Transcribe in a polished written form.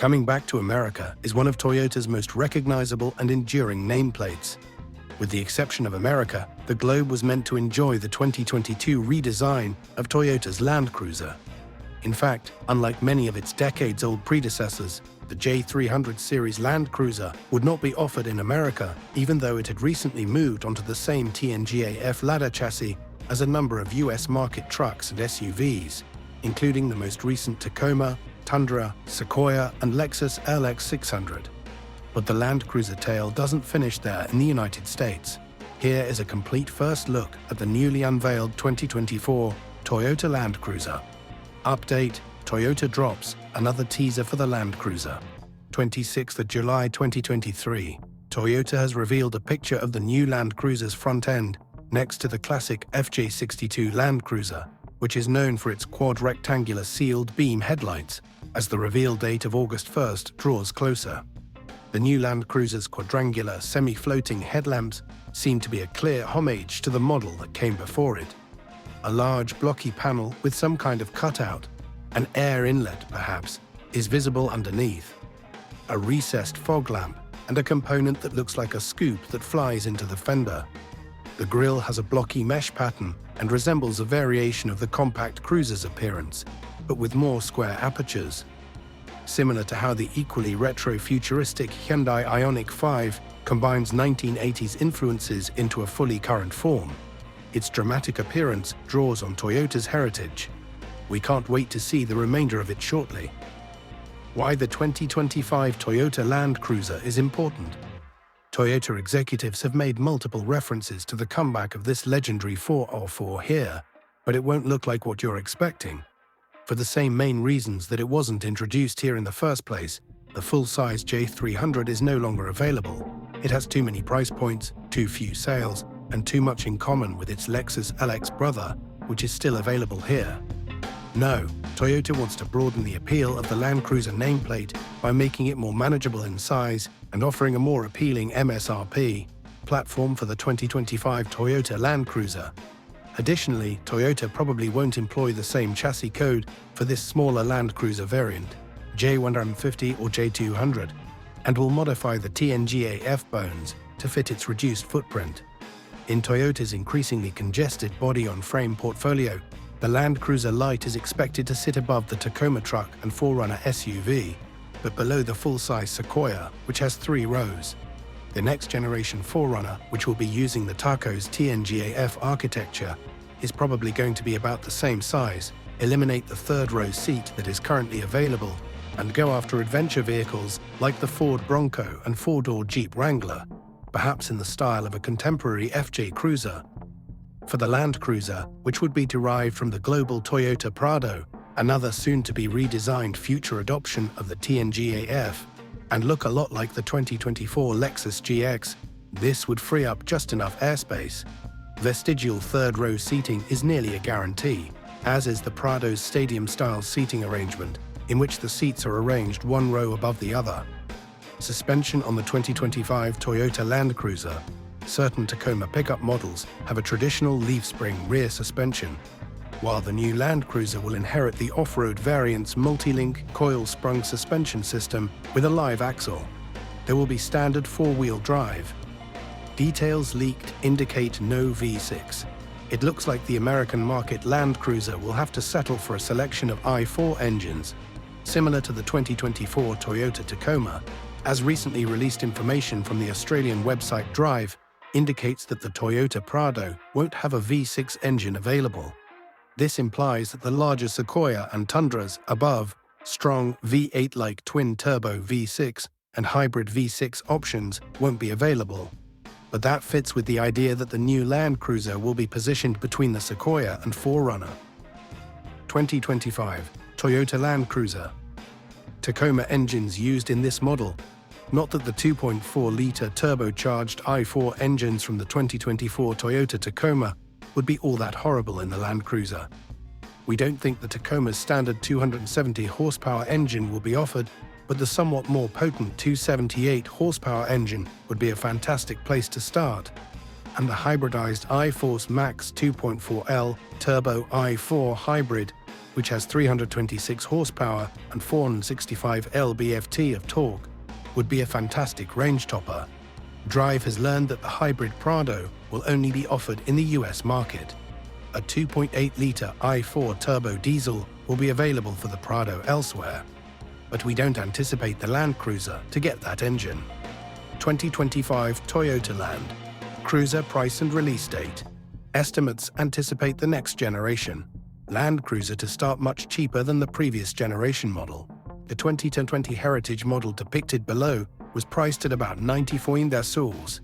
Coming back to America is one of Toyota's most recognizable and enduring nameplates. With the exception of America, the globe was meant to enjoy the 2022 redesign of Toyota's Land Cruiser. In fact, unlike many of its decades-old predecessors, the J300 series Land Cruiser would not be offered in America, even though it had recently moved onto the same TNGA-F ladder chassis as a number of US market trucks and SUVs, including the most recent Tacoma, Tundra, Sequoia, and Lexus LX 600. But the Land Cruiser tale doesn't finish there in the United States. Here is a complete first look at the newly unveiled 2024 Toyota Land Cruiser. Update: Toyota drops another teaser for the Land Cruiser. 26th of July 2023, Toyota has revealed a picture of the new Land Cruiser's front end next to the classic FJ62 Land Cruiser, which is known for its quad rectangular sealed beam headlights, as the reveal date of August 1st draws closer. The new Land Cruiser's quadrangular, semi-floating headlamps seem to be a clear homage to the model that came before it. A large, blocky panel with some kind of cutout, an air inlet perhaps, is visible underneath. A recessed fog lamp and a component that looks like a scoop that flies into the fender. The grille has a blocky mesh pattern and resembles a variation of the compact cruiser's appearance, but with more square apertures. Similar to how the equally retro-futuristic Hyundai Ioniq 5 combines 1980s influences into a fully current form, its dramatic appearance draws on Toyota's heritage. We can't wait to see the remainder of it shortly. Why the 2025 Toyota Land Cruiser is important. Toyota executives have made multiple references to the comeback of this legendary 404 here, but it won't look like what you're expecting. For the same main reasons that it wasn't introduced here in the first place, the full-size J300 is no longer available. It has too many price points, too few sales, and too much in common with its Lexus LX brother, which is still available here. No, Toyota wants to broaden the appeal of the Land Cruiser nameplate by making it more manageable in size and offering a more appealing MSRP platform for the 2025 Toyota Land Cruiser. Additionally, Toyota probably won't employ the same chassis code for this smaller Land Cruiser variant, J150 or J200, and will modify the TNGA-F bones to fit its reduced footprint. In Toyota's increasingly congested body-on-frame portfolio, the Land Cruiser Light is expected to sit above the Tacoma truck and 4Runner SUV, but below the full-size Sequoia, which has 3 rows. The next-generation 4Runner, which will be using the Taco's TNGA-F architecture, is probably going to be about the same size, eliminate the third-row seat that is currently available, and go after adventure vehicles like the Ford Bronco and 4-door Jeep Wrangler, perhaps in the style of a contemporary FJ Cruiser. For the Land Cruiser, which would be derived from the global Toyota Prado, another soon-to-be redesigned future adoption of the TNGA-F, and look a lot like the 2024 Lexus GX, this would free up just enough airspace. Vestigial third-row seating is nearly a guarantee, as is the Prado's stadium-style seating arrangement, in which the seats are arranged one row above the other. Suspension on the 2025 Toyota Land Cruiser. Certain Tacoma pickup models have a traditional leaf-spring rear suspension, while the new Land Cruiser will inherit the off-road variant's multi-link coil-sprung suspension system with a live axle. There will be standard 4-wheel drive. Details leaked indicate no V6. It looks like the American market Land Cruiser will have to settle for a selection of i4 engines, similar to the 2024 Toyota Tacoma, as recently released information from the Australian website Drive indicates that the Toyota Prado won't have a V6 engine available. This implies that the larger Sequoia and Tundras above, strong V8-like twin-turbo V6 and hybrid V6 options won't be available. But that fits with the idea that the new Land Cruiser will be positioned between the Sequoia and 4Runner. 2025 Toyota Land Cruiser. Tacoma engines used in this model. Not that the 2.4-litre turbocharged i4 engines from the 2024 Toyota Tacoma would be all that horrible in the Land Cruiser. We don't think the Tacoma's standard 270 horsepower engine will be offered, but the somewhat more potent 278 horsepower engine would be a fantastic place to start. And the hybridized iForce Max 2.4L Turbo i4 Hybrid which has 326 horsepower and 465 lb-ft of torque, would be a fantastic range topper. Drive has learned that the hybrid Prado will only be offered in the US market. A 2.8-litre i4 turbo diesel will be available for the Prado elsewhere, but we don't anticipate the Land Cruiser to get that engine. 2025 Toyota Land Cruiser price and release date. Estimates anticipate the next generation Land Cruiser to start much cheaper than the previous generation model. The 2020 Heritage model depicted below was priced at about 94,000 euros.